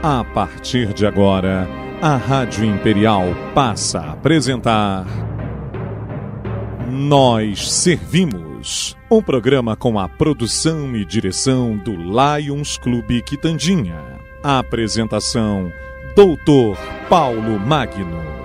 A partir de agora, a Rádio Imperial passa a apresentar Nós Servimos, um programa com a produção e direção do Lions Clube Quitandinha. A apresentação, Dr. Paulo Magno.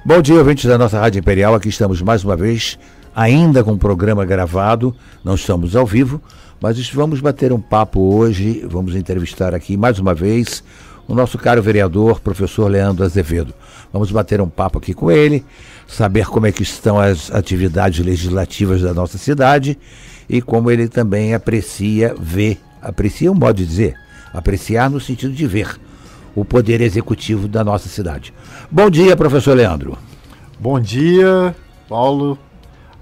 Bom dia, ouvintes da nossa Rádio Imperial. Aqui estamos mais uma vez, ainda com o programa gravado, não estamos ao vivo, mas vamos bater um papo hoje, vamos entrevistar aqui mais uma vez o nosso caro vereador, professor Leandro Azevedo. Vamos bater um papo aqui com ele, saber como é que estão as atividades legislativas da nossa cidade e como ele também aprecia um modo de dizer, apreciar no sentido de ver o poder executivo da nossa cidade. Bom dia, professor Leandro. Bom dia, Paulo,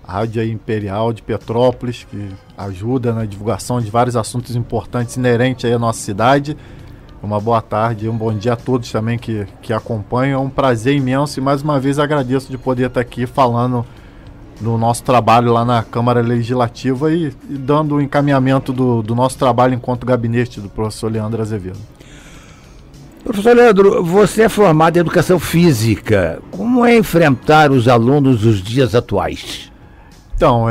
Rádio Imperial de Petrópolis, que ajuda na divulgação de vários assuntos importantes inerentes aí à nossa cidade. Uma boa tarde e um bom dia a todos também que acompanham. É um prazer imenso e mais uma vez agradeço de poder estar aqui falando do nosso trabalho lá na Câmara Legislativa e dando o encaminhamento do nosso trabalho enquanto gabinete do professor Leandro Azevedo. Professor Leandro, você é formado em Educação Física. Como é enfrentar os alunos dos dias atuais? Então,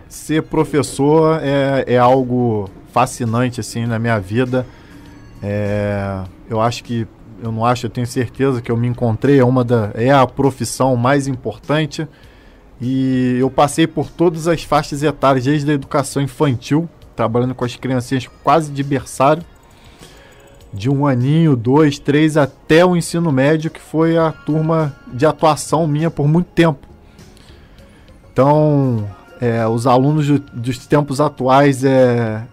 ser professor é algo fascinante assim, na minha vida. Eu tenho certeza que eu me encontrei, é a profissão mais importante. E eu passei por todas as faixas etárias, desde a educação infantil, trabalhando com as criancinhas quase de berçário, de 1 aninho, 2, 3, até o ensino médio, que foi a turma de atuação minha por muito tempo. Então, os alunos dos tempos atuais é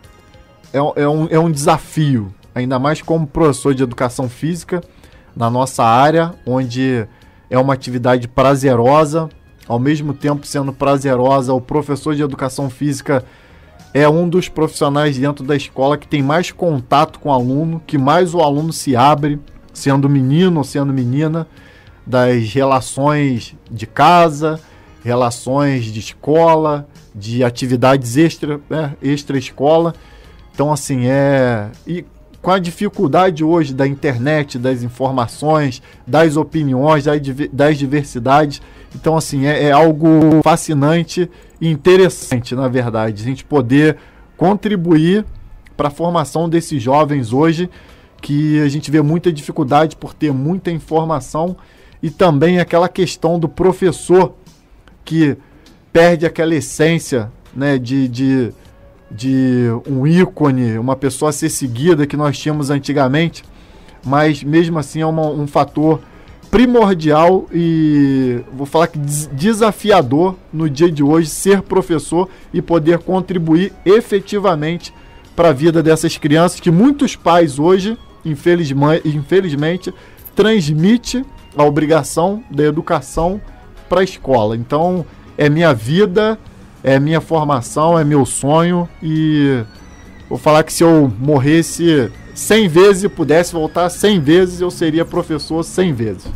um desafio, ainda mais como professor de educação física, na nossa área, onde é uma atividade prazerosa, ao mesmo tempo sendo prazerosa, o professor de educação física é um dos profissionais dentro da escola que tem mais contato com o aluno, que mais o aluno se abre, sendo menino ou sendo menina, das relações de casa, relações de escola, de atividades extra-escola. Então, assim, e com a dificuldade hoje da internet, das informações, das opiniões, das diversidades, então, assim, é algo fascinante e interessante, na verdade, a gente poder contribuir para a formação desses jovens hoje, que a gente vê muita dificuldade por ter muita informação, e também aquela questão do professor que perde aquela essência, né, de um ícone, uma pessoa a ser seguida que nós tínhamos antigamente, mas mesmo assim é um fator primordial e vou falar que desafiador no dia de hoje ser professor e poder contribuir efetivamente para a vida dessas crianças que muitos pais hoje, infelizmente, transmitem a obrigação da educação para a escola. Então, é minha vida, é minha formação, é meu sonho e vou falar que se eu morresse 100 vezes e pudesse voltar 100 vezes, eu seria professor 100 vezes.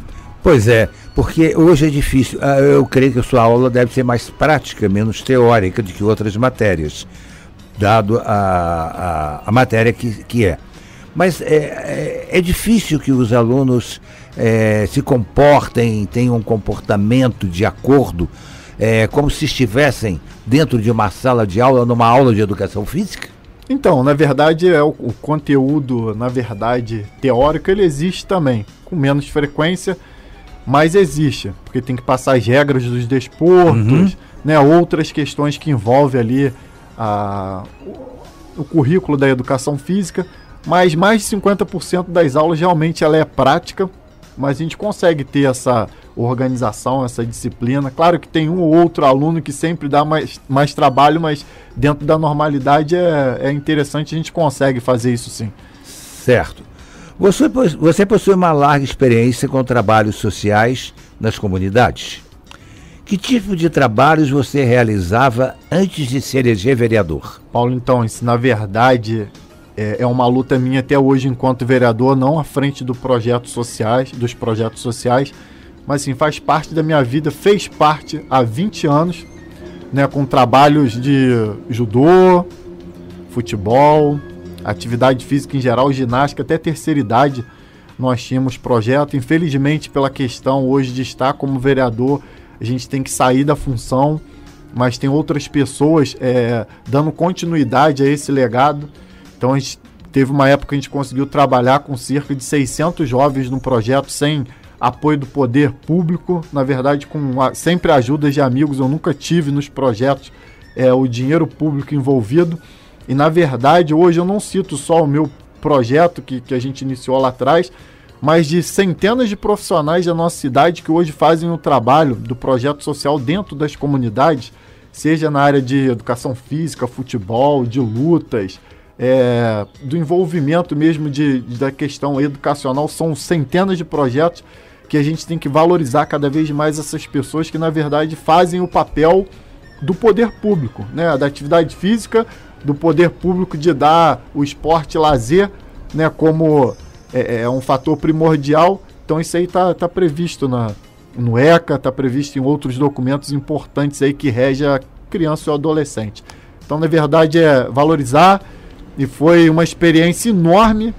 Pois é, porque hoje é difícil. Eu creio que a sua aula deve ser mais prática, menos teórica do que outras matérias, dado a matéria que é. Mas é difícil que os alunos se comportem, tenham um comportamento de acordo, como se estivessem dentro de uma sala de aula, numa aula de educação física? Então, na verdade, o conteúdo, na verdade, teórico, ele existe também, com menos frequência, mas existe, porque tem que passar as regras dos desportos, né, outras questões que envolvem ali o currículo da educação física, mas mais de 50% das aulas realmente ela é prática, mas a gente consegue ter essa organização, essa disciplina. Claro que tem um ou outro aluno que sempre dá mais trabalho, mas dentro da normalidade é interessante, a gente consegue fazer isso sim. Certo. Você possui uma larga experiência com trabalhos sociais nas comunidades. Que tipo de trabalhos você realizava antes de se eleger vereador? Paulo, então, isso na verdade é uma luta minha até hoje enquanto vereador, não à frente dos projetos sociais, mas assim, faz parte da minha vida, fez parte há 20 anos, né, com trabalhos de judô, futebol, atividade física em geral, ginástica, até terceira idade nós tínhamos projeto. Infelizmente, pela questão hoje de estar como vereador, a gente tem que sair da função, mas tem outras pessoas dando continuidade a esse legado. Então a gente teve uma época que a gente conseguiu trabalhar com cerca de 600 jovens num projeto sem apoio do poder público, na verdade sempre ajudas de amigos. Eu nunca tive nos projetos o dinheiro público envolvido, e na verdade hoje eu não cito só o meu projeto que a gente iniciou lá atrás, mas de centenas de profissionais da nossa cidade que hoje fazem o trabalho do projeto social dentro das comunidades, seja na área de educação física, futebol, de lutas, do envolvimento mesmo da questão educacional. São centenas de projetos que a gente tem que valorizar cada vez mais essas pessoas que, na verdade, fazem o papel do poder público, né? Da atividade física, do poder público, de dar o esporte lazer, né, como um fator primordial. Então isso aí está previsto no ECA, está previsto em outros documentos importantes aí que regem a criança e o adolescente. Então, na verdade, valorizar, e foi uma experiência enorme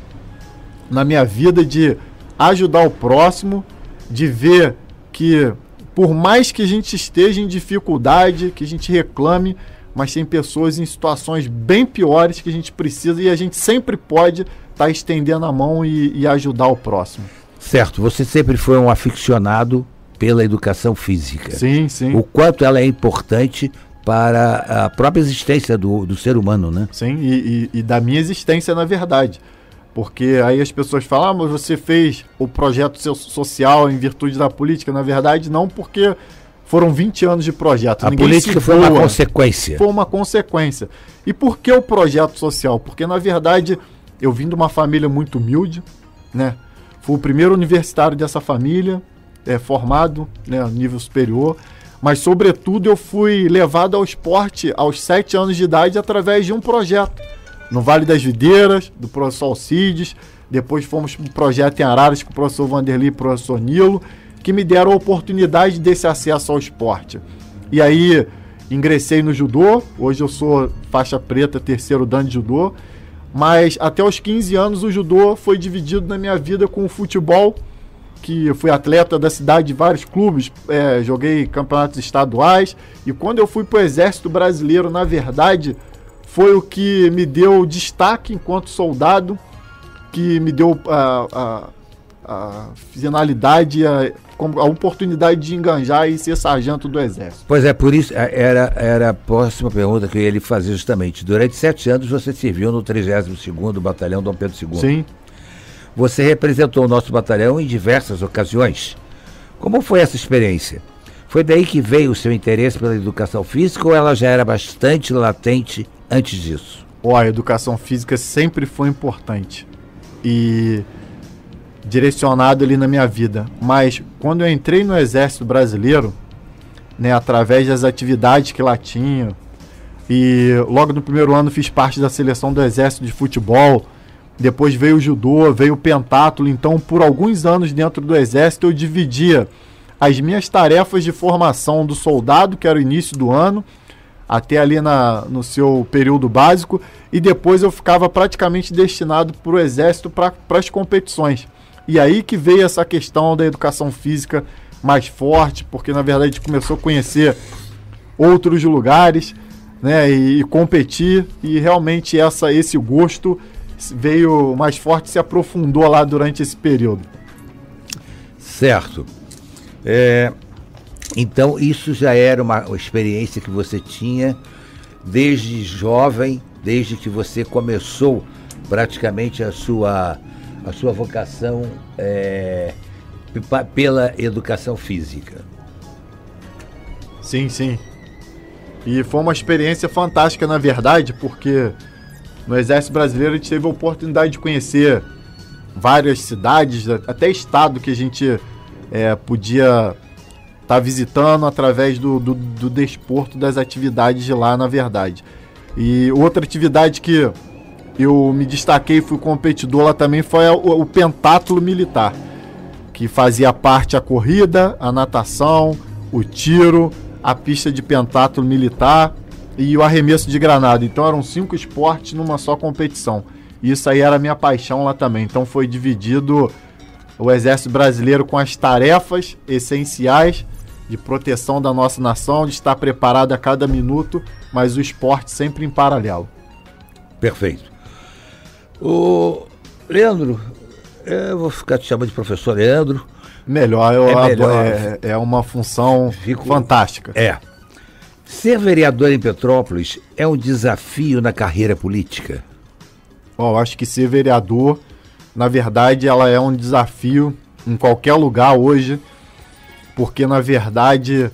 na minha vida de ajudar o próximo, de ver que, por mais que a gente esteja em dificuldade, que a gente reclame, mas tem pessoas em situações bem piores que a gente precisa, e a gente sempre pode estar estendendo a mão e ajudar o próximo. Certo, você sempre foi um aficionado pela educação física. Sim, sim. O quanto ela é importante para a própria existência do ser humano, né? Sim, e da minha existência, na verdade. Porque aí as pessoas falam, mas você fez o projeto social em virtude da política. Na verdade, não, porque foram 20 anos de projeto. A política foi uma consequência. Foi uma consequência. E por que o projeto social? Porque, na verdade, eu vim de uma família muito humilde, né? Fui o primeiro universitário dessa família, formado, né, a nível superior. Mas, sobretudo, eu fui levado ao esporte aos 7 anos de idade através de um projeto. No Vale das Videiras, do professor Alcides. Depois fomos para um projeto em Araras com o professor Vanderlei e o professor Nilo, que me deram a oportunidade desse acesso ao esporte. E aí, ingressei no judô. Hoje eu sou faixa preta, terceiro dan de judô. Mas até os 15 anos o judô foi dividido na minha vida com o futebol, que eu fui atleta da cidade de vários clubes, joguei campeonatos estaduais. E quando eu fui para o Exército Brasileiro, na verdade, foi o que me deu destaque enquanto soldado, que me deu a finalidade, a oportunidade de enganjar e ser sargento do Exército. Pois é, por isso era a próxima pergunta que eu ia lhe fazer justamente. Durante 7 anos você serviu no 32º Batalhão Dom Pedro II. Sim. Você representou o nosso batalhão em diversas ocasiões. Como foi essa experiência? Foi daí que veio o seu interesse pela educação física, ou ela já era bastante latente antes disso? A educação física sempre foi importante e direcionado ali na minha vida. Mas quando eu entrei no Exército Brasileiro, né, através das atividades que lá tinha, e logo no primeiro ano fiz parte da seleção do Exército de futebol, depois veio o judô, veio o pentátulo. Então, por alguns anos dentro do Exército, eu dividia as minhas tarefas de formação do soldado, que era o início do ano, até ali no seu período básico, e depois eu ficava praticamente destinado para o Exército para as competições. E aí que veio essa questão da educação física mais forte, porque na verdade a gente começou a conhecer outros lugares, né, e competir, e realmente esse gosto veio mais forte, se aprofundou lá durante esse período. Certo. Então isso já era uma experiência que você tinha desde jovem, desde que você começou praticamente a sua vocação pela educação física. Sim, sim. E foi uma experiência fantástica, na verdade, porque no Exército Brasileiro a gente teve a oportunidade de conhecer várias cidades, até estado que a gente podia estar visitando através do desporto, das atividades de lá, na verdade. E outra atividade que eu me destaquei, fui competidor lá também, foi o pentátulo militar, que fazia parte a corrida, a natação, o tiro, a pista de pentatlo militar e o arremesso de granada. Então eram 5 esportes numa só competição. E isso aí era a minha paixão lá também. Então foi dividido o Exército Brasileiro com as tarefas essenciais de proteção da nossa nação, de estar preparado a cada minuto, mas o esporte sempre em paralelo. Perfeito. O Leandro, eu vou ficar te chamando de professor Leandro. Melhor, é uma função fantástica. Ser vereador em Petrópolis é um desafio na carreira política? Eu acho que ser vereador, na verdade, ela é um desafio em qualquer lugar hoje, porque, na verdade,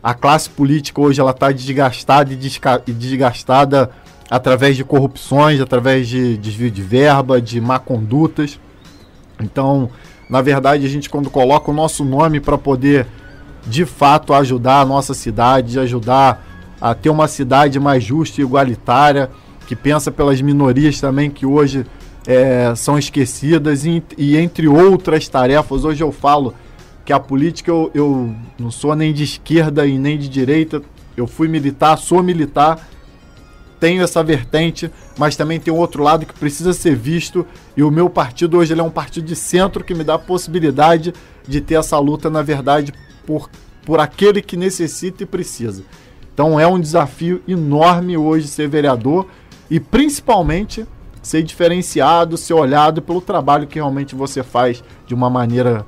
a classe política hoje ela está desgastada e desgastada através de corrupções, através de desvio de verba, de má condutas. Então, na verdade, a gente quando coloca o nosso nome para poder, de fato, ajudar a nossa cidade, ajudar a ter uma cidade mais justa e igualitária, que pensa pelas minorias também, que hoje são esquecidas, e entre outras tarefas, hoje eu falo que a política, eu não sou nem de esquerda e nem de direita, eu fui militar, sou militar, tenho essa vertente, mas também tem outro lado que precisa ser visto, e o meu partido hoje ele é um partido de centro que me dá a possibilidade de ter essa luta, na verdade, por aquele que necessita e precisa. Então é um desafio enorme hoje ser vereador e principalmente ser diferenciado, ser olhado pelo trabalho que realmente você faz de uma maneira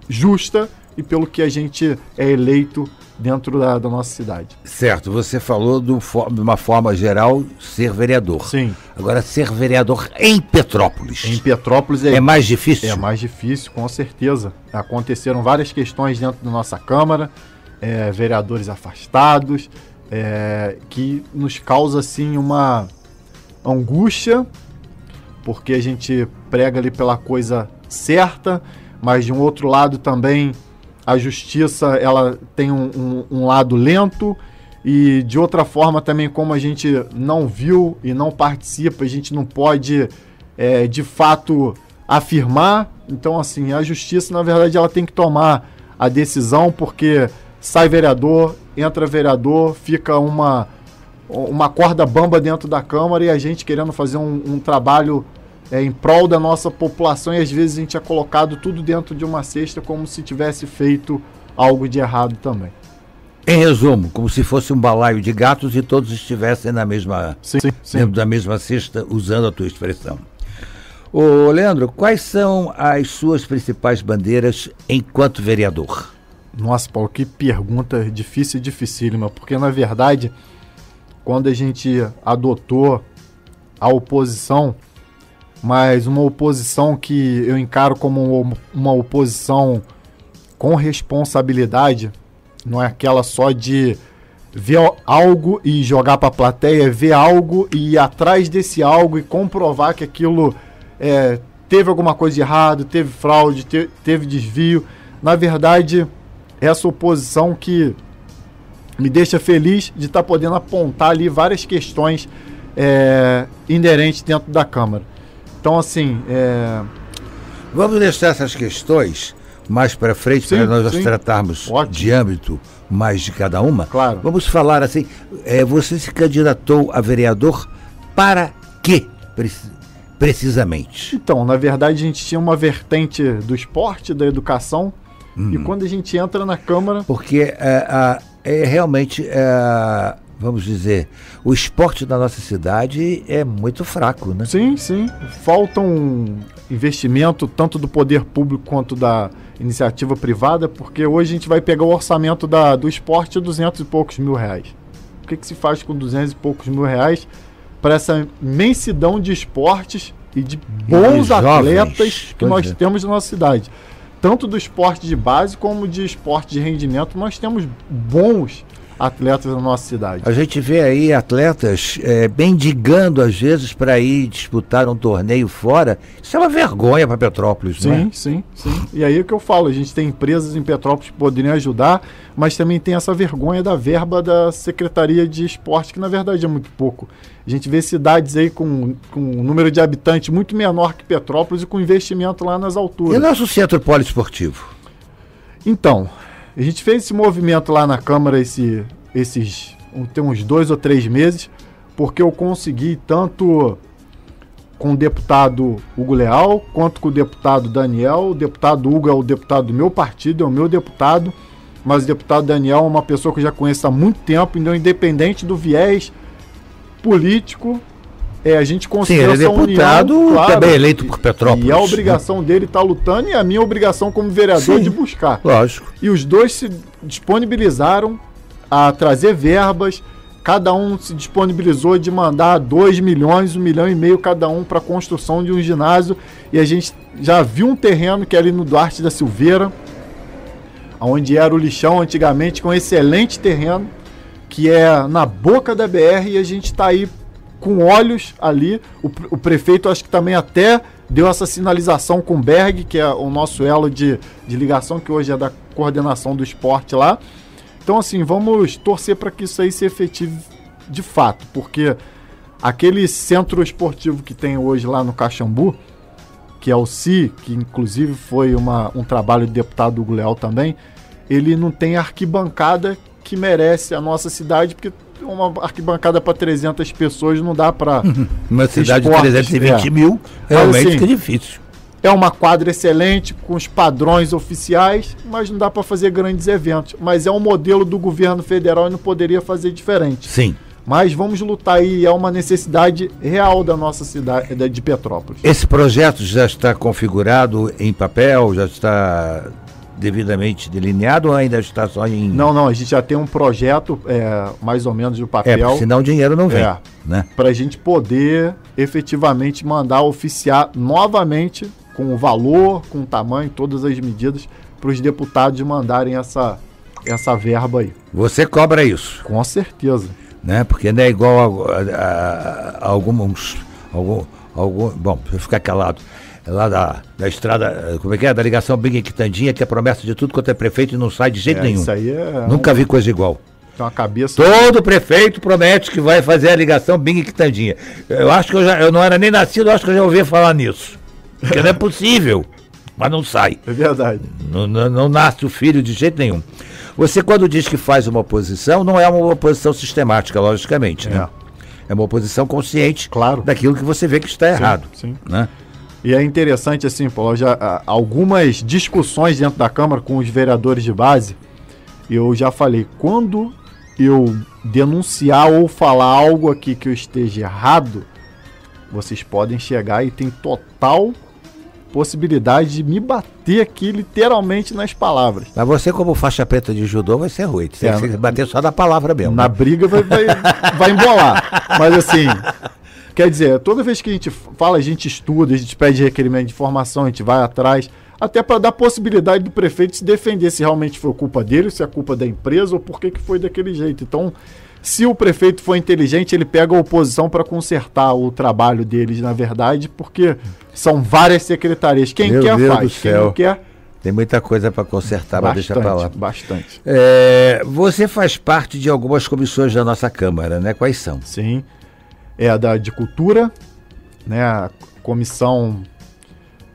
justa e pelo que a gente é eleito dentro da nossa cidade. Certo, você falou de uma forma geral ser vereador. Sim. Agora, ser vereador em Petrópolis. Em Petrópolis é mais difícil? É mais difícil, com certeza. Aconteceram várias questões dentro da nossa Câmara, vereadores afastados, que nos causa assim uma angústia, porque a gente prega ali pela coisa certa, mas de um outro lado também a justiça ela tem um lado lento, e de outra forma também, como a gente não viu e não participa, a gente não pode de fato afirmar. Então assim, a justiça na verdade ela tem que tomar a decisão, porque sai vereador, entra vereador, fica uma corda bamba dentro da Câmara, e a gente querendo fazer um trabalho em prol da nossa população, e às vezes a gente é colocado tudo dentro de uma cesta como se tivesse feito algo de errado também. Em resumo, como se fosse um balaio de gatos e todos estivessem na mesma, dentro da mesma cesta, usando a tua expressão. Ô Leandro, quais são as suas principais bandeiras enquanto vereador? Nossa, Paulo, que pergunta difícil e dificílima, porque na verdade, quando a gente adotou a oposição, mas uma oposição que eu encaro como uma oposição com responsabilidade, não é aquela só de ver algo e jogar para a plateia, é ver algo e ir atrás desse algo e comprovar que aquilo teve alguma coisa de errado, teve fraude, teve desvio. Na verdade, essa oposição que me deixa feliz de estar podendo apontar ali várias questões inerentes dentro da Câmara. Então, assim... Vamos deixar essas questões mais para frente, para nós tratarmos de âmbito mais de cada uma. Claro. Vamos falar assim, você se candidatou a vereador para quê, precisamente? Então, na verdade, a gente tinha uma vertente do esporte, da educação, e quando a gente entra na Câmara... Porque realmente... vamos dizer, o esporte da nossa cidade é muito fraco, né? Sim, sim. Falta um investimento tanto do poder público quanto da iniciativa privada, porque hoje a gente vai pegar o orçamento do esporte de 200 e poucos mil reais. O que se faz com 200 e poucos mil reais para essa imensidão de esportes e de bons atletas que nós temos na nossa cidade? Tanto do esporte de base como de esporte de rendimento, nós temos bons atletas na nossa cidade. A gente vê aí atletas mendigando às vezes para ir disputar um torneio fora. Isso é uma vergonha para Petrópolis, não é? Sim. E aí é o que eu falo, a gente tem empresas em Petrópolis que poderiam ajudar, mas também tem essa vergonha da verba da Secretaria de Esporte, que na verdade é muito pouco. A gente vê cidades aí com um número de habitantes muito menor que Petrópolis e com investimento lá nas alturas. E o nosso centro poliesportivo? Então, a gente fez esse movimento lá na Câmara tem uns 2 ou 3 meses, porque eu consegui tanto com o deputado Hugo Leal, quanto com o deputado Daniel. O deputado Hugo é o deputado do meu partido, é o meu deputado, mas o deputado Daniel é uma pessoa que eu já conheço há muito tempo, então independente do viés político, a gente conseguiu essa união. Sim, ele é deputado, claro, também eleito por Petrópolis. E a obrigação dele estar lutando e a minha obrigação como vereador de buscar. Lógico. E os dois se disponibilizaram a trazer verbas, cada um se disponibilizou de mandar 2 milhões, 1,5 milhão cada um para a construção de um ginásio, e a gente já viu um terreno que é ali no Duarte da Silveira, onde era o lixão antigamente, com um excelente terreno, que é na boca da BR, e a gente está aí com olhos ali. O prefeito acho que também até deu essa sinalização com o Berg, que é o nosso elo de ligação, que hoje é da coordenação do esporte lá. Então, assim, vamos torcer para que isso aí se efetive de fato, porque aquele centro esportivo que tem hoje lá no Caxambu, que é o CI, que inclusive foi um trabalho do deputado Hugo Leal também, ele não tem arquibancada que merece a nossa cidade, porque uma arquibancada para 300 pessoas não dá para... Uma cidade de 320 mil, realmente assim, é difícil. É uma quadra excelente, com os padrões oficiais, mas não dá para fazer grandes eventos. Mas é um modelo do governo federal e não poderia fazer diferente. Sim. Mas vamos lutar aí, é uma necessidade real da nossa cidade, de Petrópolis. Esse projeto já está configurado em papel, já está devidamente delineado ou ainda está só em... Não, a gente já tem um projeto mais ou menos no papel. Senão o dinheiro não vem. Né? Para a gente poder efetivamente mandar oficiar novamente com o valor, com o tamanho, todas as medidas, para os deputados mandarem essa verba aí. Você cobra isso? Com certeza. Né? Porque não é igual a alguns... Bom, deixa eu ficar calado. Lá da estrada, como é que é? Da ligação Bing Quitandinha, que é promessa de tudo quanto é prefeito e não sai de jeito nenhum. Isso aí Nunca vi coisa igual. Tem uma cabeça... Todo prefeito promete que vai fazer a ligação Bing Quitandinha. Eu acho que eu não era nem nascido, eu acho que eu já ouvi falar nisso. Porque não é possível, mas não sai. É verdade. Não nasce o filho de jeito nenhum. Você, quando diz que faz uma oposição, não é uma oposição sistemática, logicamente, né? É uma oposição consciente, claro, daquilo que você vê que está errado. Sim. Né? E é interessante, assim, Paulo, já algumas discussões dentro da Câmara com os vereadores de base, eu já falei, quando eu denunciar ou falar algo aqui que eu esteja errado, vocês podem chegar e tem total possibilidade de me bater aqui literalmente nas palavras. Mas você, como faixa preta de judô, vai ser ruim. Você tem que bater só da palavra mesmo. Na briga vai embolar. Mas assim, quer dizer, toda vez que a gente fala, a gente estuda, a gente pede requerimento de informação, a gente vai atrás, até para dar possibilidade do prefeito se defender se realmente foi culpa dele, se é culpa da empresa ou por que foi daquele jeito. Então, se o prefeito for inteligente, ele pega a oposição para consertar o trabalho deles, na verdade, porque são várias secretarias. Quem quer faz, quem não quer... Tem muita coisa para consertar, mas deixa para lá. Bastante. Você faz parte de algumas comissões da nossa Câmara, né? Quais são? Sim. É a de Cultura, né? A comissão,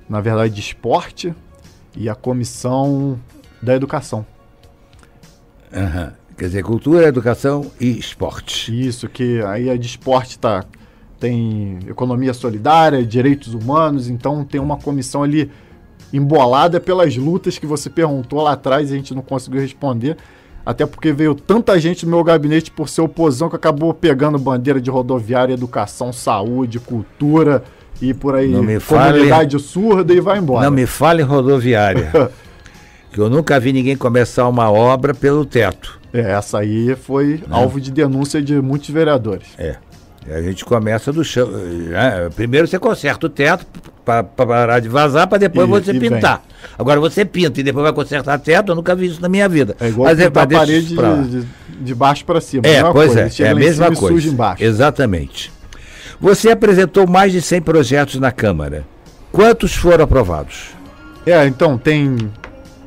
na verdade, de Esporte e a comissão da Educação. Aham. Quer dizer, cultura, educação e esporte. Isso, que aí a de esporte tem economia solidária, direitos humanos, então tem uma comissão ali embolada pelas lutas que você perguntou lá atrás e a gente não conseguiu responder, até porque veio tanta gente no meu gabinete por ser oposição que acabou pegando bandeira de rodoviária, educação, saúde, cultura e por aí, comunidade surda e vai embora. Não me fale em rodoviária, que eu nunca vi ninguém começar uma obra pelo teto. Essa aí foi alvo de denúncia de muitos vereadores. A gente começa do chão. Primeiro você conserta o teto para parar de vazar, para depois você e pintar. Agora você pinta e depois vai consertar teto, eu nunca vi isso na minha vida. É igual pintar a parede de baixo para cima. É a mesma coisa. Suja embaixo. Exatamente. Você apresentou mais de 100 projetos na Câmara. Quantos foram aprovados? Então, tem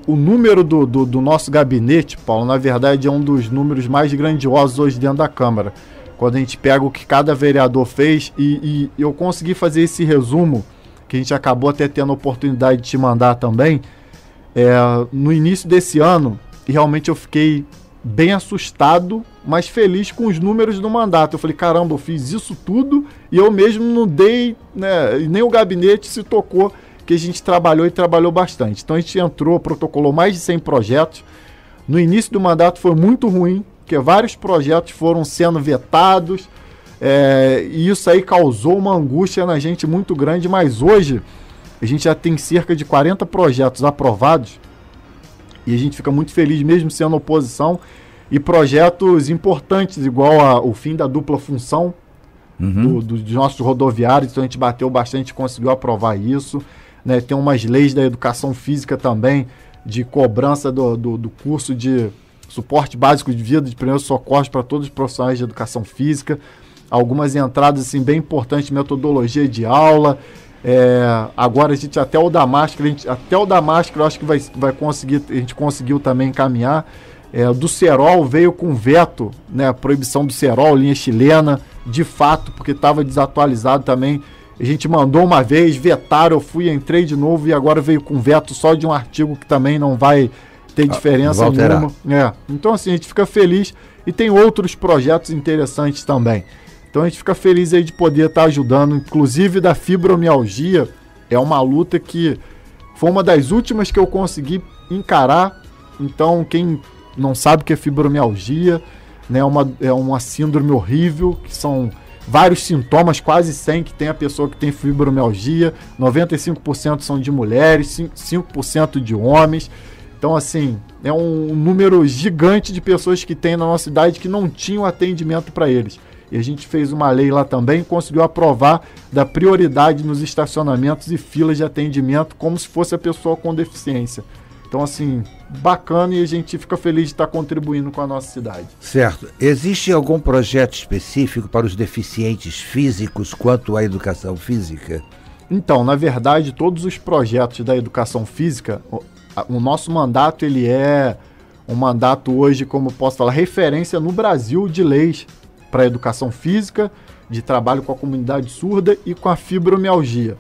o número do nosso gabinete, Paulo, na verdade é um dos números mais grandiosos hoje dentro da Câmara. Quando a gente pega o que cada vereador fez e eu consegui fazer esse resumo, que a gente acabou até tendo a oportunidade de te mandar também, no início desse ano, e realmente eu fiquei bem assustado, mas feliz com os números do mandato. Eu falei, caramba, eu fiz isso tudo e eu mesmo não dei, né, nem o gabinete se tocou, que a gente trabalhou e trabalhou bastante. Então a gente entrou, protocolou mais de 100 projetos. No início do mandato foi muito ruim, porque vários projetos foram sendo vetados, e isso aí causou uma angústia na gente muito grande, mas hoje a gente já tem cerca de 40 projetos aprovados e a gente fica muito feliz mesmo sendo oposição, e projetos importantes, igual o fim da dupla função dos nossos rodoviários. Então a gente bateu bastante, conseguiu aprovar isso, né? Tem umas leis da educação física também, de cobrança do curso de suporte básico de vida de primeiros socorros para todos os profissionais de educação física. Algumas entradas assim, bem importantes, metodologia de aula. Agora a gente até o da máscara, eu acho que vai conseguir, a gente conseguiu também encaminhar. Do cerol veio com veto, né, proibição do cerol, linha chilena, de fato, porque estava desatualizado também. A gente mandou uma vez, vetaram, eu entrei de novo e agora veio com veto só de um artigo que também não vai ter diferença nenhuma. Então assim, a gente fica feliz e tem outros projetos interessantes também. Então a gente fica feliz aí de poder estar ajudando, inclusive da fibromialgia. É uma luta que foi uma das últimas que eu consegui encarar. Então quem não sabe o que é fibromialgia, né, é uma síndrome horrível, que são vários sintomas, quase 100 que tem a pessoa que tem fibromialgia, 95% são de mulheres, 5% de homens. Então, assim, é um número gigante de pessoas que tem na nossa cidade que não tinham atendimento para eles. E a gente fez uma lei lá também, conseguiu aprovar da prioridade nos estacionamentos e filas de atendimento, como se fosse a pessoa com deficiência. Então, assim, bacana, e a gente fica feliz de estar contribuindo com a nossa cidade. Certo. Existe algum projeto específico para os deficientes físicos quanto à educação física? Então, na verdade, todos os projetos da educação física, o nosso mandato, ele é um mandato hoje, como posso falar, referência no Brasil de leis para a educação física, de trabalho com a comunidade surda e com a fibromialgia.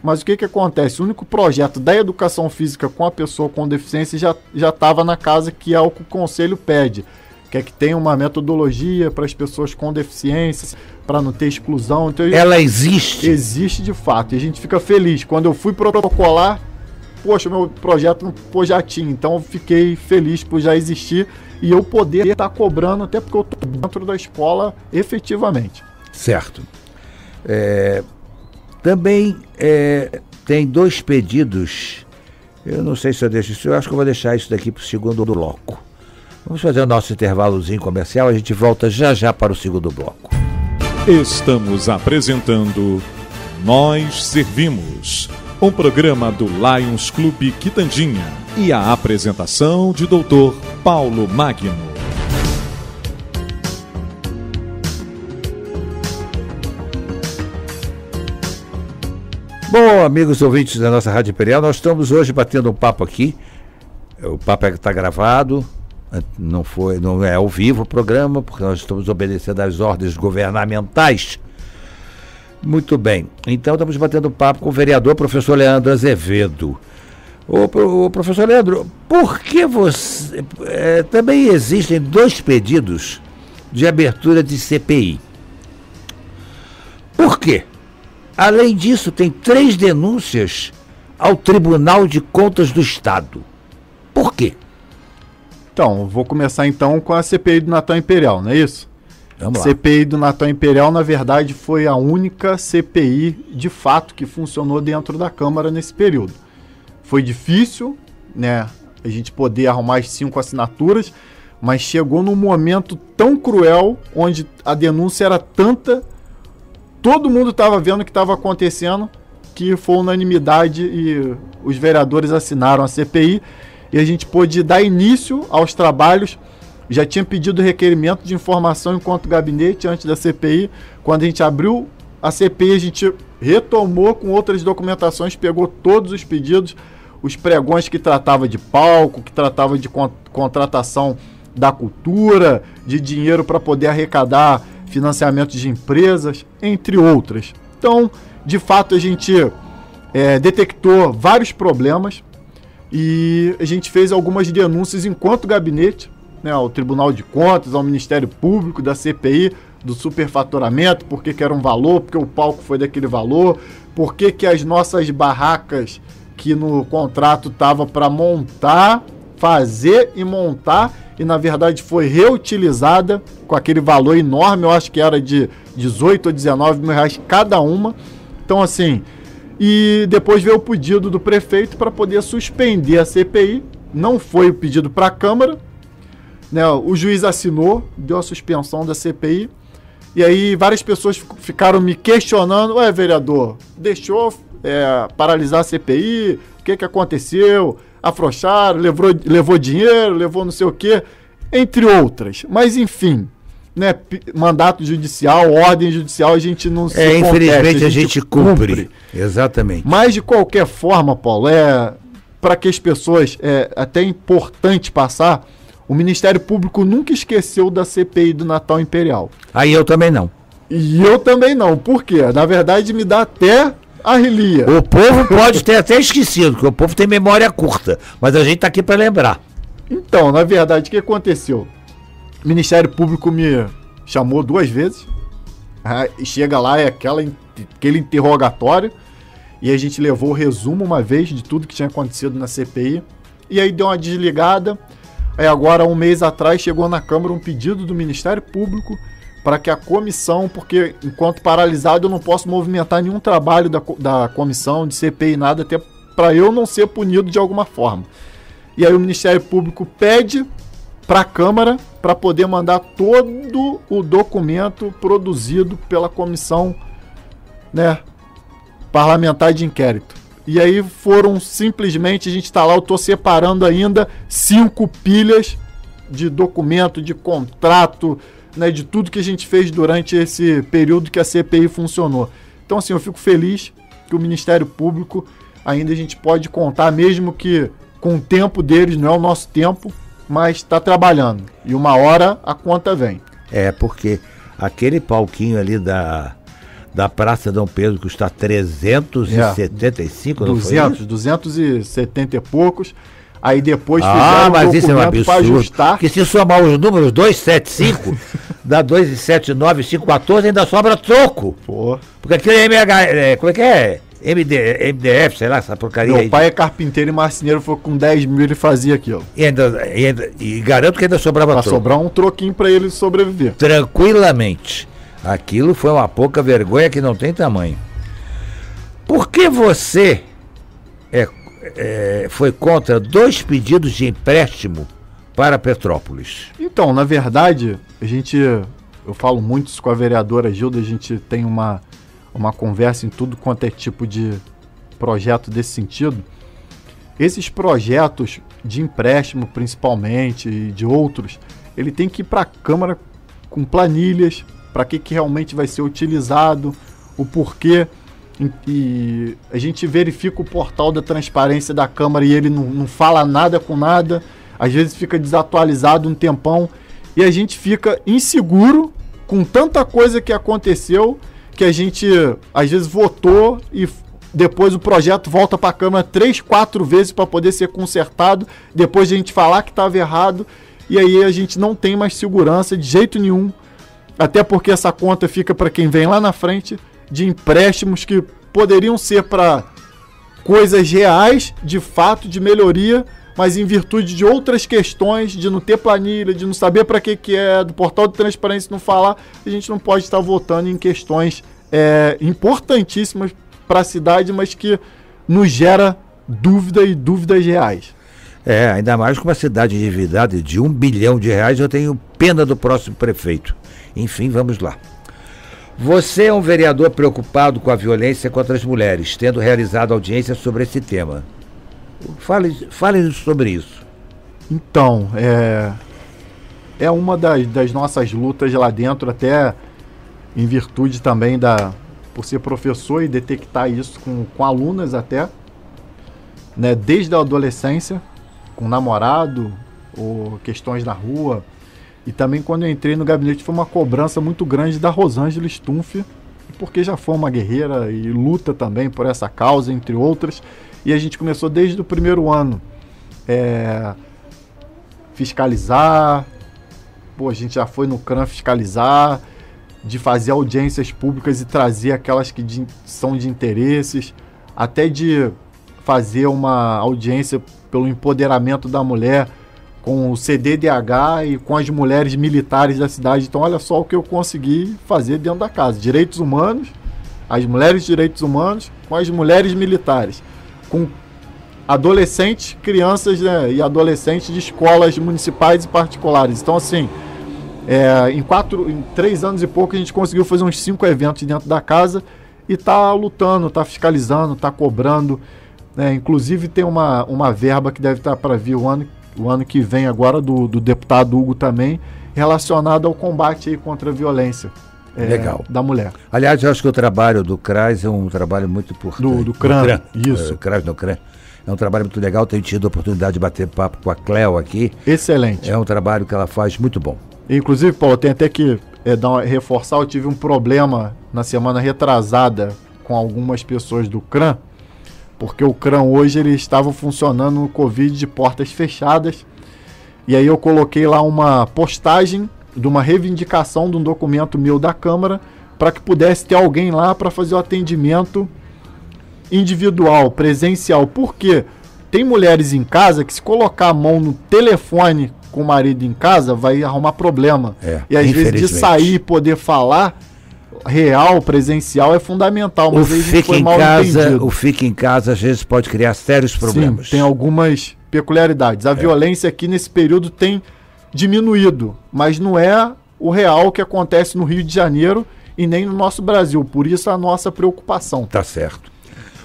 Mas o que acontece? O único projeto da educação física com a pessoa com deficiência já estava na casa, que é o que o Conselho pede, que é que tenha uma metodologia para as pessoas com deficiências, para não ter exclusão. Então, ela existe? Existe de fato, e a gente fica feliz. Quando eu fui protocolar, poxa, meu projeto já tinha, então eu fiquei feliz por já existir e eu poder estar cobrando, até porque eu estou dentro da escola efetivamente. Certo. Também tem 2 pedidos, eu não sei se eu deixo isso, eu acho que eu vou deixar isso daqui para o segundo bloco. Vamos fazer o nosso intervalozinho comercial, a gente volta já para o segundo bloco. Estamos apresentando Nós Servimos, um programa do Lions Clube Quitandinha e a apresentação de Dr. Paulo Magno. Bom, amigos ouvintes da nossa Rádio Imperial, nós estamos hoje batendo um papo aqui. O papo está gravado, não é ao vivo o programa, porque nós estamos obedecendo às ordens governamentais. Muito bem, então estamos batendo um papo com o vereador professor Leandro Azevedo. O professor Leandro, por que você... também existem 2 pedidos de abertura de CPI. Por quê? Além disso, tem 3 denúncias ao Tribunal de Contas do Estado. Por quê? Então, vou começar então com a CPI do Natal Imperial, não é isso? Vamos lá. CPI do Natal Imperial, na verdade, foi a única CPI de fato que funcionou dentro da Câmara nesse período. Foi difícil, né, a gente poder arrumar as 5 assinaturas, mas chegou num momento tão cruel, onde a denúncia era tanta, todo mundo estava vendo o que estava acontecendo, que foi unanimidade e os vereadores assinaram a CPI e a gente pôde dar início aos trabalhos. Já tinha pedido requerimento de informação enquanto gabinete antes da CPI. Quando a gente abriu a CPI, a gente retomou com outras documentações, pegou todos os pedidos, os pregões que tratava de palco, que tratava de contratação da cultura, de dinheiro para poder arrecadar financiamento de empresas, entre outras. Então, de fato, a gente detectou vários problemas e a gente fez algumas denúncias enquanto gabinete, né, ao Tribunal de Contas, ao Ministério Público, da CPI, do superfaturamento, por que era um valor, porque o palco foi daquele valor, por que as nossas barracas que no contrato estava para montar, fazer e montar, e na verdade foi reutilizada com aquele valor enorme, eu acho que era de 18 ou 19 mil reais cada uma. Então assim, e depois veio o pedido do prefeito para poder suspender a CPI, não foi o pedido para a Câmara, né, o juiz assinou, deu a suspensão da CPI, e aí várias pessoas ficaram me questionando, vereador, deixou paralisar a CPI, o que aconteceu? Afrouxaram, levou dinheiro, levou não sei o quê, entre outras. Mas, enfim, né, mandato judicial, ordem judicial, a gente não se contesta, infelizmente a gente cumpre. Exatamente. Mas, de qualquer forma, Paulo, para que as pessoas, até é importante passar, o Ministério Público nunca esqueceu da CPI do Natal Imperial. Aí eu também não. E eu também não. Por quê? Na verdade, me dá até arrelia. O povo pode ter até esquecido, porque o povo tem memória curta, mas a gente está aqui para lembrar. Então, na verdade, o que aconteceu? O Ministério Público me chamou 2 vezes, chega lá, aquele interrogatório, e a gente levou o resumo uma vez de tudo que tinha acontecido na CPI, e aí deu uma desligada. Aí agora, 1 mês atrás, chegou na Câmara um pedido do Ministério Público para que a comissão, porque enquanto paralisado eu não posso movimentar nenhum trabalho da comissão, de CPI, nada, até para eu não ser punido de alguma forma. E aí o Ministério Público pede para a Câmara para poder mandar todo o documento produzido pela comissão, né, parlamentar de inquérito. E aí foram simplesmente, a gente está lá, eu estou separando ainda 5 pilhas de documento, de contrato, né, de tudo que a gente fez durante esse período que a CPI funcionou. Então, assim, eu fico feliz que o Ministério Público ainda a gente pode contar, mesmo que com o tempo deles, não é o nosso tempo, mas está trabalhando. E uma hora a conta vem. Porque aquele palquinho ali da Praça Dom Pedro custa 375, não foi isso? 270 e poucos. Aí depois fizeram mas isso é um absurdo. Para ajustar. Porque se somar os números 275, dá 2,795, 514, ainda sobra troco. Pô. Porque aquele como é que é? MDF, sei lá, essa porcaria. Meu pai é carpinteiro e marceneiro, foi com 10 mil ele fazia aquilo. E garanto que ainda sobrava troco. Pra sobrar um troquinho pra ele sobreviver. Tranquilamente. Aquilo foi uma pouca vergonha que não tem tamanho. Por que você foi contra 2 pedidos de empréstimo para Petrópolis? Então, na verdade, eu falo muito isso com a vereadora Gilda, a gente tem uma conversa em tudo quanto é tipo de projeto desse sentido. Esses projetos de empréstimo, principalmente, e de outros, ele tem que ir para a Câmara com planilhas, para que realmente vai ser utilizado, o porquê. E a gente verifica o portal da transparência da Câmara e ele não fala nada com nada, às vezes fica desatualizado um tempão, e a gente fica inseguro com tanta coisa que aconteceu, que a gente às vezes votou e depois o projeto volta para a Câmara 3, 4 vezes para poder ser consertado, depois de a gente falar que estava errado, e aí a gente não tem mais segurança de jeito nenhum, até porque essa conta fica para quem vem lá na frente, de empréstimos que poderiam ser para coisas reais, de fato, de melhoria, mas em virtude de outras questões, de não ter planilha, de não saber para que é, do portal de transparência não falar, a gente não pode estar votando em questões importantíssimas para a cidade, mas que nos gera dúvida e dúvidas reais. Ainda mais com uma cidade endividada de R$1 bilhão, eu tenho pena do próximo prefeito. Enfim, vamos lá. Você é um vereador preocupado com a violência contra as mulheres, tendo realizado audiência sobre esse tema. Fale sobre isso. Então, é uma das nossas lutas lá dentro, até em virtude também por ser professor e detectar isso com alunas até, né, desde a adolescência, com namorado, ou questões na rua. E também quando eu entrei no gabinete foi uma cobrança muito grande da Rosângela Stumpf, porque já foi uma guerreira e luta também por essa causa, entre outras. E a gente começou desde o primeiro ano fiscalizar, a gente já foi no CRAM fiscalizar, de fazer audiências públicas e trazer aquelas que são de interesses, até de fazer uma audiência pelo empoderamento da mulher, com o CDDH e com as mulheres militares da cidade. Então olha só o que eu consegui fazer dentro da casa. Direitos humanos, as mulheres de direitos humanos com as mulheres militares, com adolescentes, crianças, né, e adolescentes de escolas municipais e particulares. Então assim, em 3 anos e pouco a gente conseguiu fazer uns 5 eventos dentro da casa e tá lutando, tá fiscalizando, tá cobrando, né? Inclusive tem uma verba que deve estar para vir o ano que vem agora do deputado Hugo também, relacionado ao combate aí contra a violência Legal. Da mulher. Aliás, eu acho que o trabalho do CRAS é um trabalho muito importante. Do CRAN, isso. CRAS no CRAN. É um trabalho muito legal, tenho tido a oportunidade de bater papo com a Cléo aqui. Excelente. É um trabalho que ela faz muito bom. Inclusive, Paulo, tem até que reforçar, eu tive um problema na semana retrasada com algumas pessoas do CRAN, porque o CRAN hoje ele estava funcionando no Covid de portas fechadas, e aí eu coloquei lá uma postagem de uma reivindicação de um documento meu da Câmara, para que pudesse ter alguém lá para fazer o atendimento individual, presencial. Por quê? Tem mulheres em casa que se colocar a mão no telefone com o marido em casa, vai arrumar problema. E às vezes de sair e poder falar real, presencial, é fundamental. Mas o fique em casa às vezes pode criar sérios problemas. Sim, tem algumas peculiaridades. A violência aqui nesse período tem diminuído, mas não é o real que acontece no Rio de Janeiro e nem no nosso Brasil. Por isso a nossa preocupação. Tá certo.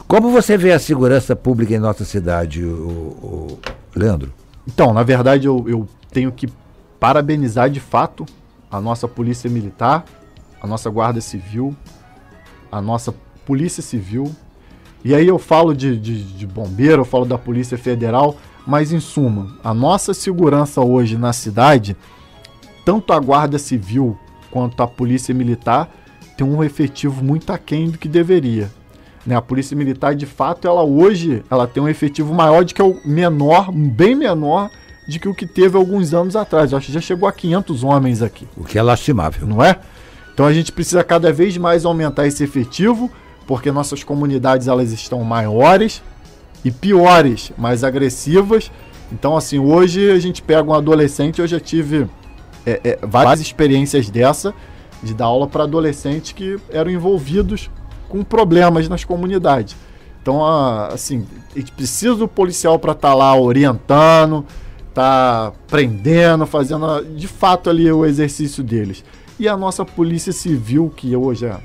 Como você vê a segurança pública em nossa cidade, Leandro? Então, na verdade, eu tenho que parabenizar de fato a nossa Polícia Militar, a nossa Guarda Civil, a nossa Polícia Civil. E aí eu falo de bombeiro, eu falo da Polícia Federal, mas em suma, a nossa segurança hoje na cidade, tanto a Guarda Civil quanto a Polícia Militar, tem um efetivo muito aquém do que deveria. Né? A Polícia Militar, de fato, hoje ela tem um efetivo maior do que o menor, bem menor, de que o que teve alguns anos atrás. Eu acho que já chegou a 500 homens aqui. O que é lastimável. Não é? Então a gente precisa cada vez mais aumentar esse efetivo, porque nossas comunidades elas estão maiores e piores, mais agressivas. Então assim, hoje a gente pega um adolescente, eu já tive várias experiências dessa, de dar aula para adolescentes que eram envolvidos com problemas nas comunidades. Então, assim, a gente precisa do policial para estar lá orientando, tá prendendo, fazendo de fato ali o exercício deles. E a nossa Polícia Civil, que hoje é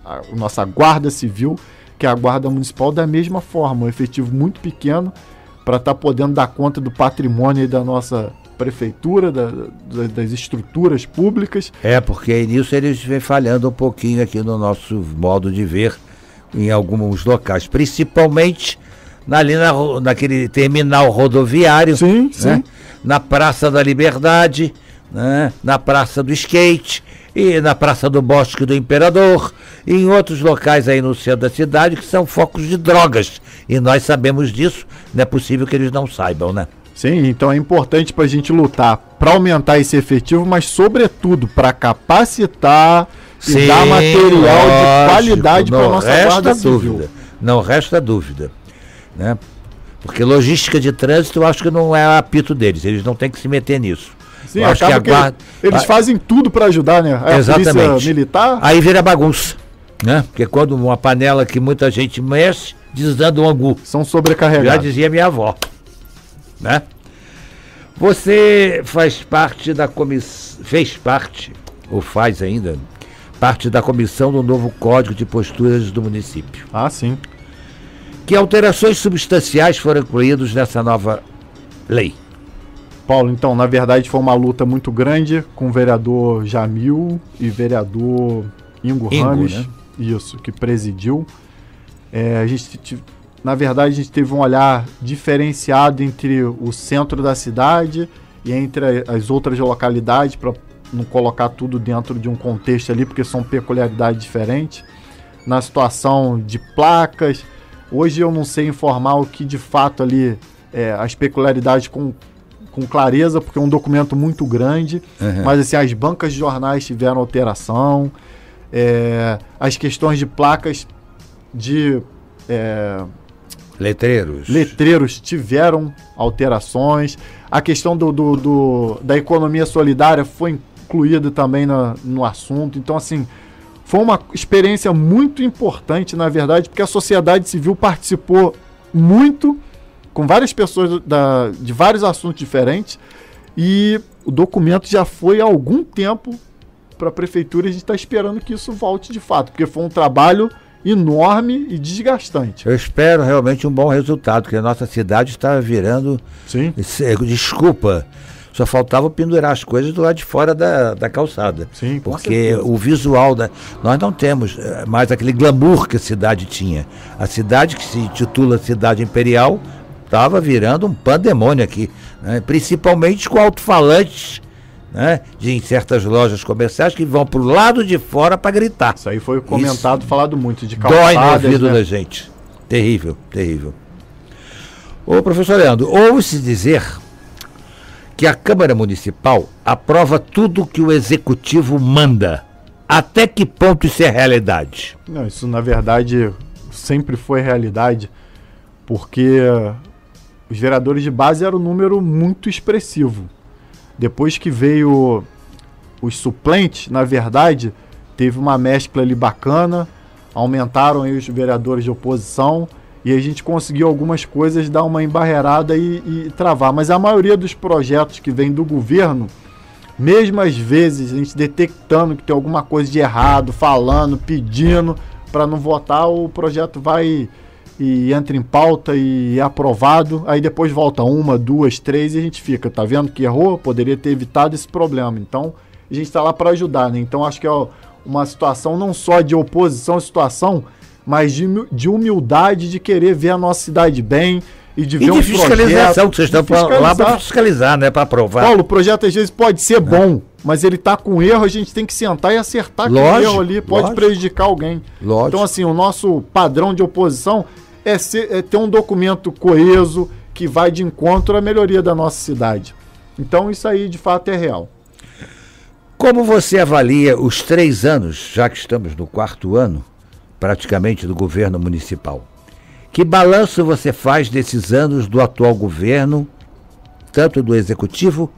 a nossa Guarda Civil, que é a Guarda Municipal, da mesma forma, um efetivo muito pequeno para estar podendo dar conta do patrimônio da nossa prefeitura, das estruturas públicas. Porque nisso eles vêm falhando um pouquinho aqui no nosso modo de ver em alguns locais, principalmente naquele terminal rodoviário, sim, né? sim. Na Praça da Liberdade, né? Na Praça do Skate e na Praça do Bosque do Imperador e em outros locais aí no centro da cidade que são focos de drogas, e nós sabemos disso, não é possível que eles não saibam, né? Sim, então é importante para a gente lutar para aumentar esse efetivo, mas sobretudo para capacitar e dar material de qualidade para a nossa Guarda Civil. Não resta dúvida, né? Porque logística de trânsito eu acho que não é apito deles, eles não têm que se meter nisso. Sim, acaba que eles fazem tudo para ajudar, né? Exatamente. A Polícia Militar. Aí vira bagunça, né? Porque quando uma panela que muita gente mexe, desanda o angu. São sobrecarregados. Já dizia minha avó, né? Você faz parte ou faz ainda parte da comissão do novo Código de Posturas do município. Ah, sim. Que alterações substanciais foram incluídas nessa nova lei? Paulo, então, na verdade foi uma luta muito grande com o vereador Jamil e vereador Ingo Rames, né? Isso, que presidiu. Na verdade, a gente teve um olhar diferenciado entre o centro da cidade e entre as outras localidades, para não colocar tudo dentro de um contexto ali, porque são peculiaridades diferentes. Na situação de placas, hoje eu não sei informar o que de fato ali as peculiaridades com clareza, porque é um documento muito grande, mas assim, as bancas de jornais tiveram alteração, as questões de placas de letreiros tiveram alterações, a questão da economia solidária foi incluída também no assunto. Então, assim, foi uma experiência muito importante, na verdade, porque a sociedade civil participou muito, com várias pessoas de vários assuntos diferentes, e o documento já foi há algum tempo para a prefeitura, e a gente está esperando que isso volte de fato, porque foi um trabalho enorme e desgastante. Eu espero realmente um bom resultado, porque a nossa cidade está virando... Sim. Desculpa, só faltava pendurar as coisas do lado de fora da calçada. Sim, porque o visual nós não temos mais aquele glamour que a cidade tinha. A cidade que se titula Cidade Imperial estava virando um pandemônio aqui, né? Principalmente com alto-falantes, né, em certas lojas comerciais que vão para o lado de fora para gritar. Isso aí foi comentado, falado muito, de calçadas, dói no ouvido, né, da gente. Terrível, terrível. Ô, professor Leandro, ouve-se dizer que a Câmara Municipal aprova tudo que o Executivo manda. Até que ponto isso é realidade? Não, isso na verdade sempre foi realidade, porque os vereadores de base eram um número muito expressivo. Depois que veio os suplentes, na verdade, teve uma mescla ali bacana, aumentaram aí os vereadores de oposição, e a gente conseguiu algumas coisas dar uma embarreirada e travar. Mas a maioria dos projetos que vem do governo, mesmo às vezes a gente detectando que tem alguma coisa de errado, falando, pedindo para não votar, o projeto vai e entra em pauta e é aprovado, aí depois volta 1, 2, 3 e a gente fica, tá vendo que errou? Poderia ter evitado esse problema. Então, a gente está lá para ajudar, né? Então, acho que é uma situação não só de oposição à situação, mas de humildade, de querer ver a nossa cidade bem e de ver um fiscalização, que vocês estão lá para fiscalizar, né? Para aprovar. Paulo, o projeto às vezes pode ser bom, mas ele está com erro, a gente tem que sentar e acertar que o erro ali pode prejudicar alguém. Lógico. Então, assim, o nosso padrão de oposição é ter um documento coeso que vai de encontro à melhoria da nossa cidade. Então, isso aí, de fato, é real. Como você avalia os 3 anos, já que estamos no 4º ano, praticamente, do governo municipal? Que balanço você faz desses anos do atual governo, tanto do executivo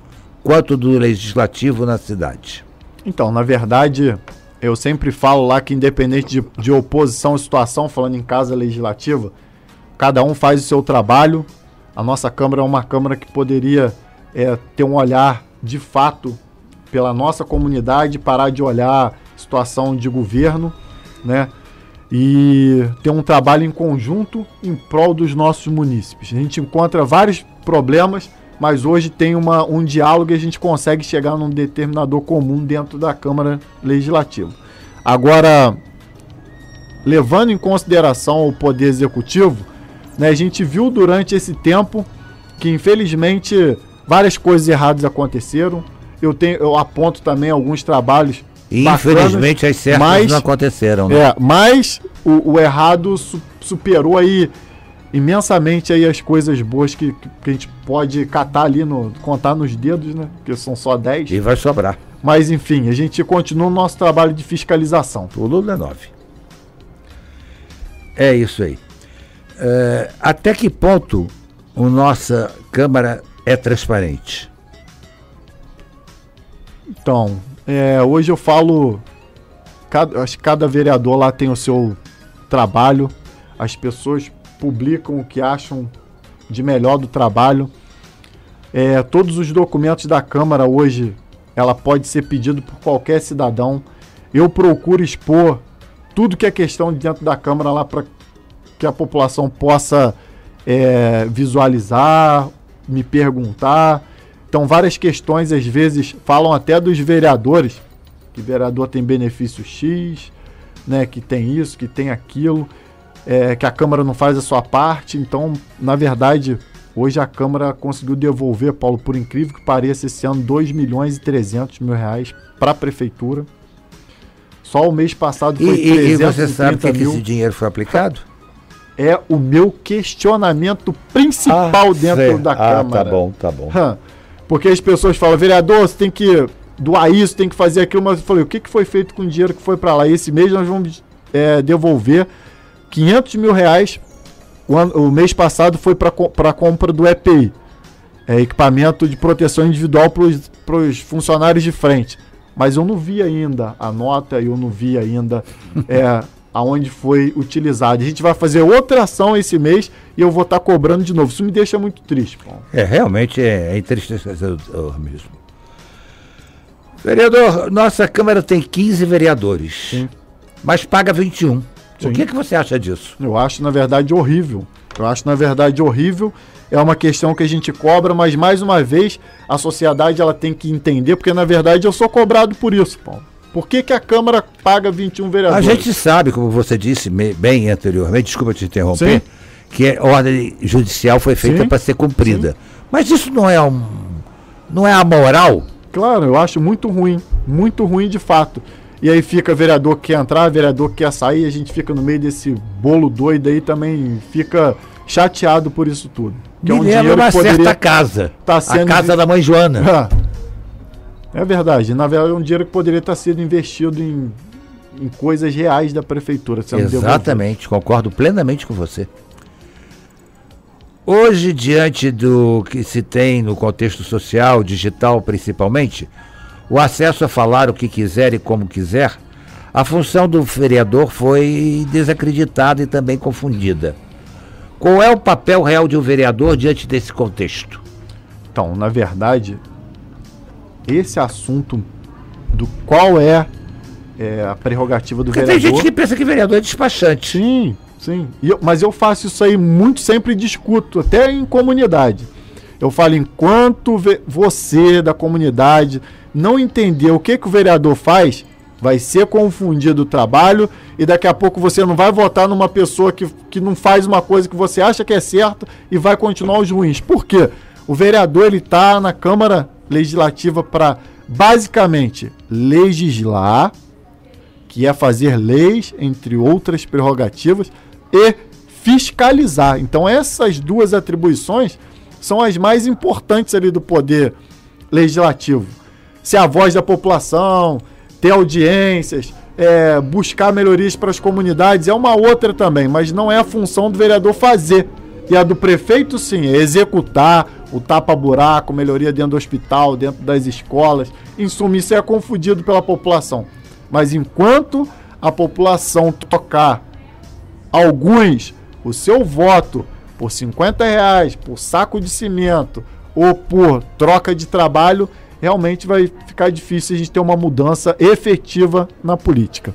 quanto do legislativo na cidade? Então, na verdade, eu sempre falo lá que independente de oposição à situação, falando em casa legislativa, cada um faz o seu trabalho. A nossa Câmara é uma Câmara que poderia ter um olhar de fato pela nossa comunidade, parar de olhar situação de governo, né? E ter um trabalho em conjunto em prol dos nossos munícipes. A gente encontra vários problemas, mas hoje tem um diálogo e a gente consegue chegar num determinador comum dentro da Câmara Legislativa. Agora, levando em consideração o Poder Executivo, né, a gente viu durante esse tempo que, infelizmente, várias coisas erradas aconteceram. Eu aponto também alguns trabalhos infelizmente, as certas não aconteceram, né? Mas o errado superou aí imensamente aí as coisas boas que a gente pode catar ali, contar nos dedos, né? Porque são só 10. E vai sobrar. Mas, enfim, a gente continua o nosso trabalho de fiscalização. Tudo é 9. É isso aí. Até que ponto a nossa Câmara é transparente? Então, hoje eu falo, acho que cada vereador lá tem o seu trabalho, as pessoas publicam o que acham de melhor do trabalho. Todos os documentos da Câmara hoje, ela pode ser pedido por qualquer cidadão. eu procuro expor tudo que é questão dentro da Câmara lá para que a população possa visualizar, me perguntar. Então, várias questões, às vezes, falam até dos vereadores, que vereador tem benefício X, né, que tem isso, que tem aquilo, que a Câmara não faz a sua parte. Então, na verdade, hoje a Câmara conseguiu devolver, Paulo, por incrível que pareça, esse ano, 2.300.000 reais para a Prefeitura. Só o mês passado foi 330 mil. E você sabe que esse dinheiro foi aplicado? É o meu questionamento principal dentro da Câmara. Tá bom. Porque as pessoas falam, vereador, você tem que doar isso, tem que fazer aquilo, mas eu falei, o que foi feito com o dinheiro que foi para lá? E esse mês nós vamos devolver 500 mil reais. O mês passado foi para a compra do EPI, equipamento de proteção individual para os funcionários de frente. Mas eu não vi ainda a nota, eu não vi ainda aonde foi utilizado. A gente vai fazer outra ação esse mês e eu vou estar cobrando de novo. Isso me deixa muito triste, Paulo. Realmente é entristecedor mesmo. Vereador, nossa Câmara tem 15 vereadores, sim, mas paga 21. Sim. O que você acha disso? Eu acho, na verdade, horrível. É uma questão que a gente cobra, mas, mais uma vez, a sociedade ela tem que entender, porque, na verdade, eu sou cobrado por isso, Paulo. Por que a Câmara paga 21 vereadores? A gente sabe, como você disse bem anteriormente, desculpa te interromper, sim, que a ordem judicial foi feita para ser cumprida. Sim. Mas isso não é amoral? Claro, eu acho muito ruim de fato. E aí fica vereador que quer entrar, vereador que quer sair, a gente fica no meio desse bolo doido aí, também fica chateado por isso tudo. Que me lembra uma certa casa, a casa da mãe Joana. É verdade, na verdade é um dinheiro que poderia estar sendo investido em coisas reais da Prefeitura. Exatamente, concordo plenamente com você. Hoje, diante do que se tem no contexto social, digital principalmente, o acesso a falar o que quiser e como quiser, a função do vereador foi desacreditada e também confundida. Qual é o papel real de um vereador diante desse contexto? Então, na verdade, esse assunto do qual é a prerrogativa do vereador... Tem gente que pensa que vereador é despachante. Sim. Mas eu faço isso aí muito, sempre discuto, até em comunidade. Eu falo, enquanto você da comunidade não entender o que o vereador faz, vai ser confundido o trabalho e daqui a pouco você não vai votar numa pessoa que não faz uma coisa que você acha que é certa e vai continuar os ruins. Por quê? O vereador ele está na Câmara Legislativa para, basicamente, legislar, que é fazer leis, entre outras prerrogativas, e fiscalizar. Então essas duas atribuições são as mais importantes ali do poder legislativo. Ser a voz da população, ter audiências, buscar melhorias para as comunidades é uma outra também, mas não é a função do vereador fazer. E a do prefeito, sim, é executar o tapa-buraco, melhoria dentro do hospital, dentro das escolas. Em suma, isso é confundido pela população. Mas enquanto a população tocar alguns o seu voto por R$50, por saco de cimento ou por troca de trabalho, realmente vai ficar difícil a gente ter uma mudança efetiva na política.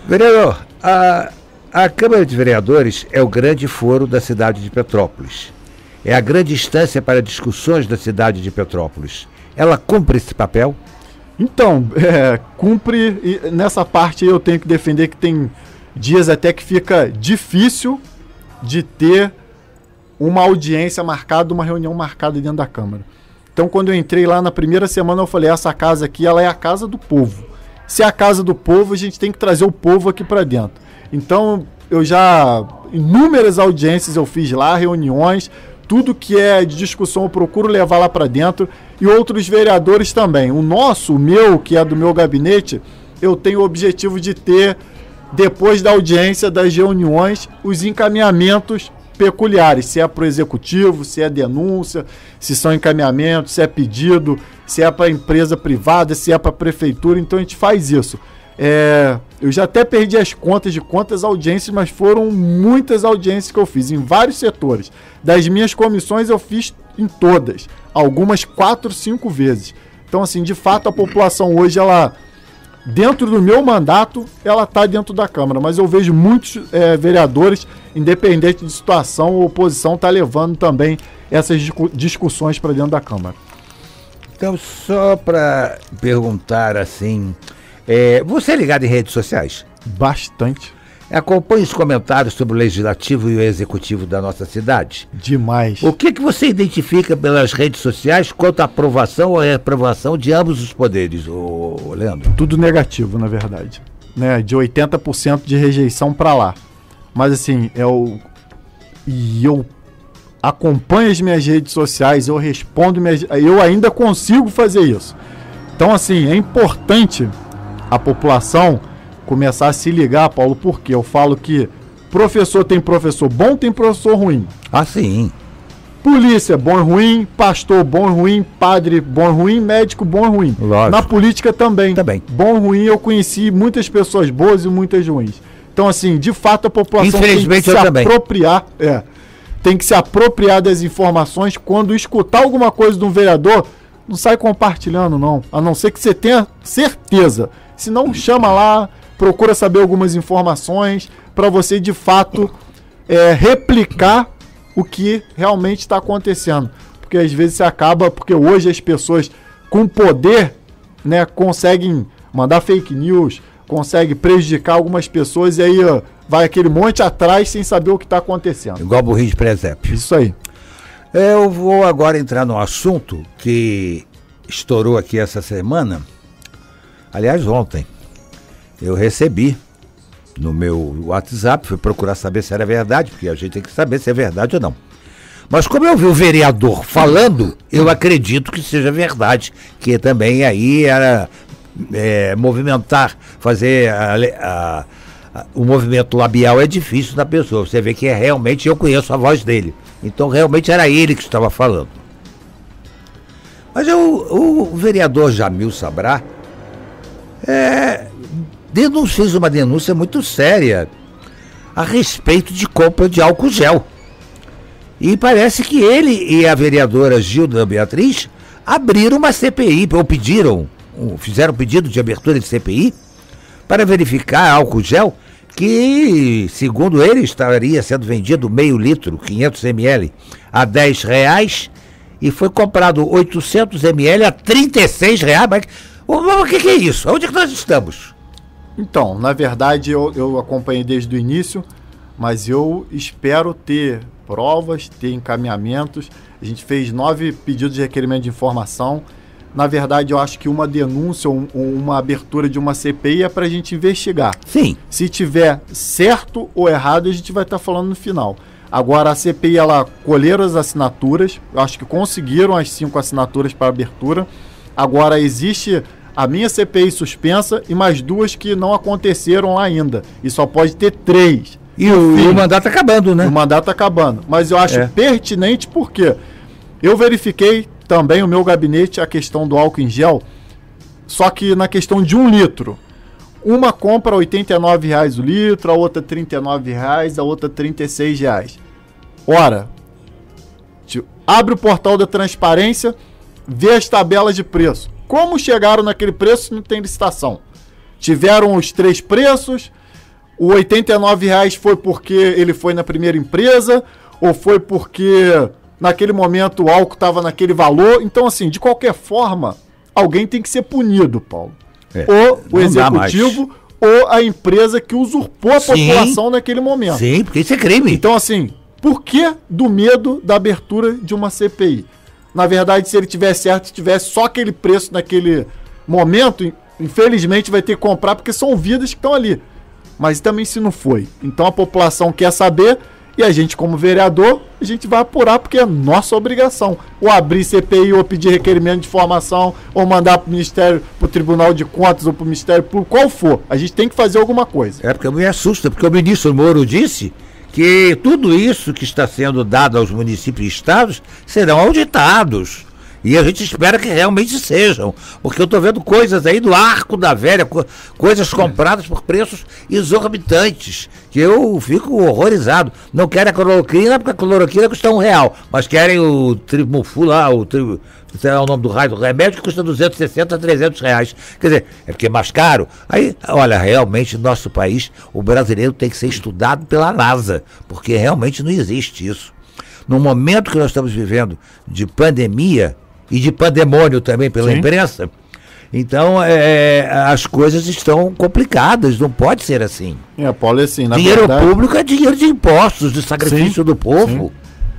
Vereador, a Câmara de Vereadores é o grande foro da cidade de Petrópolis. É a grande instância para discussões da cidade de Petrópolis. Ela cumpre esse papel? Então, cumpre, e nessa parte eu tenho que defender que tem dias até que fica difícil de ter uma audiência marcada, uma reunião marcada dentro da Câmara. Então, quando eu entrei lá na primeira semana, eu falei, essa casa aqui, ela é a casa do povo. Se é a casa do povo, a gente tem que trazer o povo aqui para dentro. Então, inúmeras audiências eu fiz lá, reuniões, tudo que é de discussão eu procuro levar lá para dentro, e outros vereadores também. O meu, que é do meu gabinete, eu tenho o objetivo de ter, depois da audiência, das reuniões, os encaminhamentos peculiares, se é para o executivo, se é denúncia, se são encaminhamentos, se é pedido, se é para empresa privada, se é para a prefeitura. Então a gente faz isso. Eu já até perdi as contas de quantas audiências, mas foram muitas audiências que eu fiz em vários setores. Das minhas comissões eu fiz em todas, algumas 4, 5 vezes. Então, assim, de fato a população hoje ela dentro do meu mandato, ela está dentro da Câmara. Mas eu vejo muitos vereadores, independente de situação ou oposição, tá levando também essas discussões para dentro da Câmara. Então, só para perguntar assim, você é ligado em redes sociais? Bastante. Acompanhe os comentários sobre o Legislativo e o Executivo da nossa cidade? Demais. O que você identifica pelas redes sociais quanto à aprovação ou reprovação de ambos os poderes, Leandro? Tudo negativo, na verdade. Né? De 80% de rejeição para lá. Mas assim, eu acompanho as minhas redes sociais, eu respondo, eu ainda consigo fazer isso. Então, assim, é importante a população começar a se ligar, Paulo, porque eu falo que professor tem professor bom, tem professor ruim. Ah, sim. Polícia, bom e ruim, pastor, bom e ruim, padre, bom e ruim, médico, bom e ruim. Lógico. Na política também. Bom e ruim, eu conheci muitas pessoas boas e muitas ruins. Então, assim, de fato, a população tem que se apropriar, tem que se apropriar das informações. Quando escutar alguma coisa de um vereador, não sai compartilhando, não. A não ser que você tenha certeza. Se não, chama lá, procura saber algumas informações para você, de fato, replicar o que realmente está acontecendo. Porque às vezes você acaba, porque hoje as pessoas com poder, né, conseguem mandar fake news, conseguem prejudicar algumas pessoas e aí vai aquele monte atrás sem saber o que está acontecendo. Igual burrinho de presépio. Isso aí. Eu vou agora entrar num assunto que estourou aqui essa semana. Aliás, ontem eu recebi no meu WhatsApp, fui procurar saber se era verdade, porque a gente tem que saber se é verdade ou não. Mas como eu vi o vereador falando, eu acredito que seja verdade, que também aí era movimentar, fazer o movimento labial é difícil da pessoa. Você vê que realmente eu conheço a voz dele. Então realmente era ele que estava falando. Mas o vereador Jamil Sabrá fez uma denúncia muito séria a respeito de compra de álcool gel. E parece que ele e a vereadora Gilda Beatriz abriram uma CPI, ou fizeram pedido de abertura de CPI para verificar álcool gel que, segundo ele, estaria sendo vendido meio litro, 500 ml, a R$10 e foi comprado 800 ml a R$36. Mas o que é isso? Onde é que nós estamos? Então, na verdade, eu acompanhei desde o início, mas eu espero ter provas, ter encaminhamentos. A gente fez 9 pedidos de requerimento de informação. Na verdade, eu acho que uma denúncia ou uma abertura de uma CPI é para a gente investigar. Sim. Se tiver certo ou errado, a gente vai estar falando no final. Agora, a CPI, ela colheram as assinaturas. Eu acho que conseguiram as 5 assinaturas para abertura. Agora, existe a minha CPI suspensa e mais 2 que não aconteceram ainda. E só pode ter 3. E o mandato acabando, né? O mandato acabando. Mas eu acho pertinente porque eu verifiquei também o meu gabinete a questão do álcool em gel, só que na questão de 1 litro. Uma compra R$ 89,00 o litro, a outra R$ 39,00, a outra R$ 36,00. Ora, abre o portal da transparência, vê as tabelas de preço. Como chegaram naquele preço se não tem licitação? Tiveram os 3 preços, o R$ 89,00 foi porque ele foi na primeira empresa, ou foi porque naquele momento o álcool estava naquele valor. Então, assim, de qualquer forma, alguém tem que ser punido, Paulo. Ou o executivo, ou a empresa que usurpou a população naquele momento. Sim, porque isso é crime. Então, assim, por que do medo da abertura de uma CPI? Na verdade, se ele tivesse certo, se tivesse só aquele preço naquele momento, infelizmente vai ter que comprar, porque são vidas que estão ali. Mas também se não foi. Então a população quer saber, e a gente, como vereador, a gente vai apurar, porque é nossa obrigação. Ou abrir CPI, ou pedir requerimento de informação, ou mandar para o Ministério, para o Tribunal de Contas, ou para o Ministério Público, qual for. A gente tem que fazer alguma coisa. Porque me assusta, porque o ministro Moro disse que tudo isso que está sendo dado aos municípios e estados serão auditados. E a gente espera que realmente sejam, porque eu estou vendo coisas aí do Arco da Velha, coisas compradas por preços exorbitantes, que eu fico horrorizado. Não querem a cloroquina, porque a cloroquina custa R$1, mas querem o Trimufu lá, sei lá o nome do raio do remédio, que custa 260 a R$300. Quer dizer, é porque é mais caro. Aí, olha, realmente, no nosso país, o brasileiro tem que ser estudado pela NASA, porque realmente não existe isso. No momento que nós estamos vivendo de pandemia, e de pandemônio também pela imprensa, então as coisas estão complicadas, não pode ser assim. Paulo, assim, dinheiro público é dinheiro de impostos, de sacrifício do povo. Sim.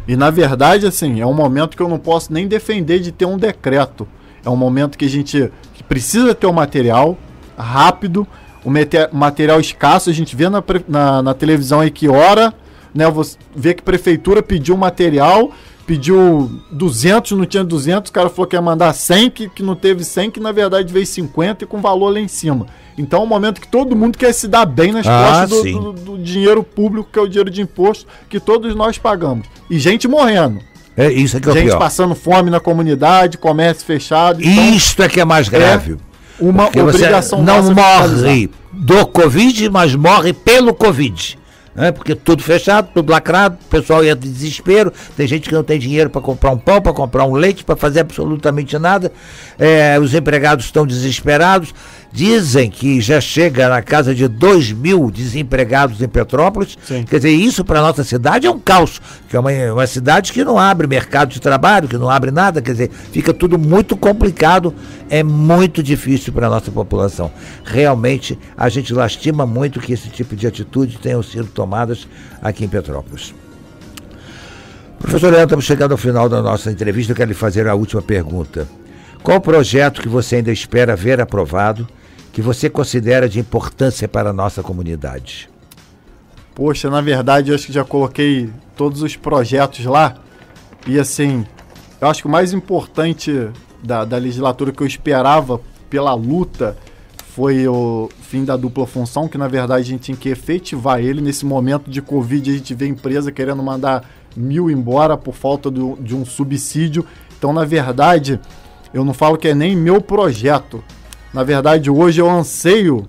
E na verdade, assim, é um momento que eu não posso nem defender de ter um decreto. É um momento que a gente precisa ter o material rápido, o material escasso. A gente vê na televisão aí que hora, né, você vê que a prefeitura pediu material, pediu 200, não tinha 200, o cara falou que ia mandar 100, que não teve 100, que na verdade veio 50 e com valor lá em cima. Então é um momento que todo mundo quer se dar bem nas costas do dinheiro público, que é o dinheiro de imposto, que todos nós pagamos. E gente morrendo. É isso que é o pior. Gente passando fome na comunidade, comércio fechado. Então, isto é que é mais grave. Uma obrigação não morre do Covid, mas morre pelo Covid. Porque tudo fechado, tudo lacrado, o pessoal entra em desespero, tem gente que não tem dinheiro para comprar um pão, para comprar um leite, para fazer absolutamente nada, os empregados estão desesperados, dizem que já chega na casa de 2.000 desempregados em Petrópolis. Sim. Quer dizer, isso para a nossa cidade é um caos, que é uma cidade que não abre mercado de trabalho, que não abre nada, quer dizer, fica tudo muito complicado, é muito difícil para a nossa população. Realmente, a gente lastima muito que esse tipo de atitude tenham sido tomadas aqui em Petrópolis. Professor Leandro, estamos chegando ao final da nossa entrevista, eu quero lhe fazer a última pergunta. Qual o projeto que você ainda espera ver aprovado, que você considera de importância para a nossa comunidade? Poxa, na verdade, eu acho que já coloquei todos os projetos lá. E assim, eu acho que o mais importante da legislatura que eu esperava pela luta foi o fim da dupla função, que na verdade a gente tinha que efetivar ele. Nesse momento de Covid, a gente vê a empresa querendo mandar 1.000 embora por falta de um subsídio. Então, na verdade, eu não falo que é nem meu projeto. Na verdade, hoje eu anseio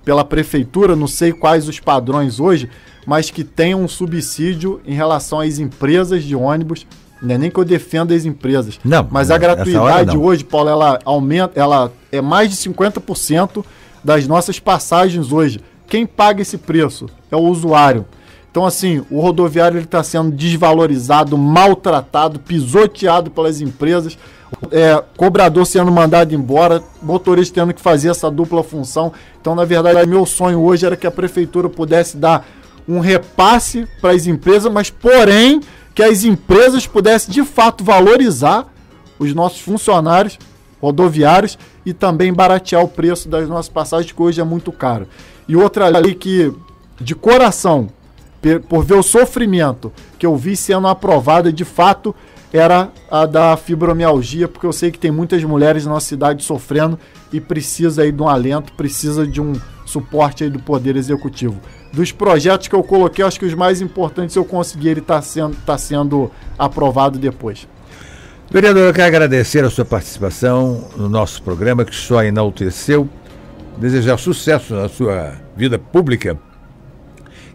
pela prefeitura, não sei quais os padrões hoje, mas que tenha um subsídio em relação às empresas de ônibus. Não é nem que eu defenda as empresas. Não, mas a gratuidade hoje, Paulo, ela aumenta, ela é mais de 50% das nossas passagens hoje. Quem paga esse preço é o usuário. Então, assim, o rodoviário está sendo desvalorizado, maltratado, pisoteado pelas empresas, cobrador sendo mandado embora, motorista tendo que fazer essa dupla função. Então, na verdade, meu sonho hoje era que a prefeitura pudesse dar um repasse para as empresas, mas, porém, que as empresas pudessem, de fato, valorizar os nossos funcionários rodoviários e também baratear o preço das nossas passagens, que hoje é muito caro. E outra lei que, de coração, por ver o sofrimento que eu vi sendo aprovada, de fato, era a da fibromialgia, porque eu sei que tem muitas mulheres na nossa cidade sofrendo e precisa aí de um alento, precisa de um suporte aí do Poder Executivo. Dos projetos que eu coloquei, acho que os mais importantes eu consegui, ele tá sendo aprovado depois. Vereador, eu quero agradecer a sua participação no nosso programa, que só enalteceu, desejar sucesso na sua vida pública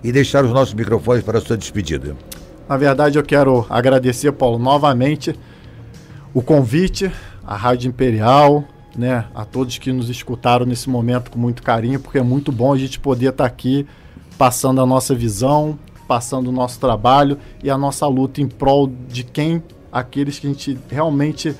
e deixar os nossos microfones para a sua despedida. Na verdade, eu quero agradecer, Paulo, novamente o convite à Rádio Imperial, né, a todos que nos escutaram nesse momento com muito carinho, porque é muito bom a gente poder estar aqui passando a nossa visão, passando o nosso trabalho e a nossa luta em prol de aqueles que a gente realmente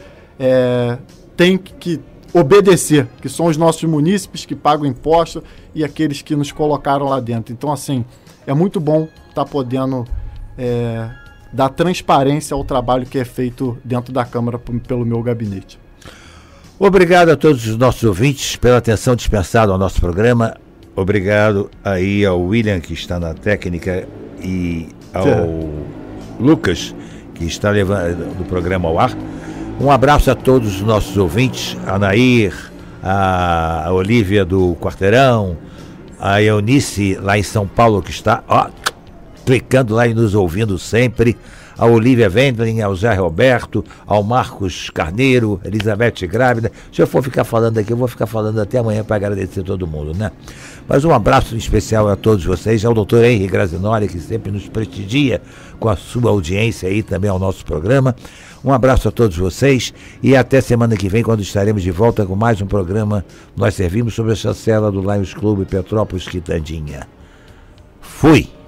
tem que obedecer, que são os nossos munícipes que pagam imposto e aqueles que nos colocaram lá dentro. Então, assim, é muito bom estar podendo dar transparência ao trabalho que é feito dentro da Câmara pelo meu gabinete. Obrigado a todos os nossos ouvintes pela atenção dispensada ao nosso programa. Obrigado aí ao William, que está na técnica, e ao Lucas, que está levando o programa ao ar. Um abraço a todos os nossos ouvintes, a Nair, a Olívia do Quarteirão, a Eunice lá em São Paulo, que está clicando lá e nos ouvindo sempre, a Olívia Wendling, ao Zé Roberto, ao Marcos Carneiro, Elizabeth Grávida. Se eu for ficar falando aqui, eu vou ficar falando até amanhã para agradecer todo mundo, né? Mas um abraço especial a todos vocês, ao doutor Henri Grazinoli, que sempre nos prestigia com a sua audiência aí também ao nosso programa. Um abraço a todos vocês e até semana que vem, quando estaremos de volta com mais um programa. Nós servimos sobre a chancela do Lions Clube Petrópolis Quitandinha. Fui!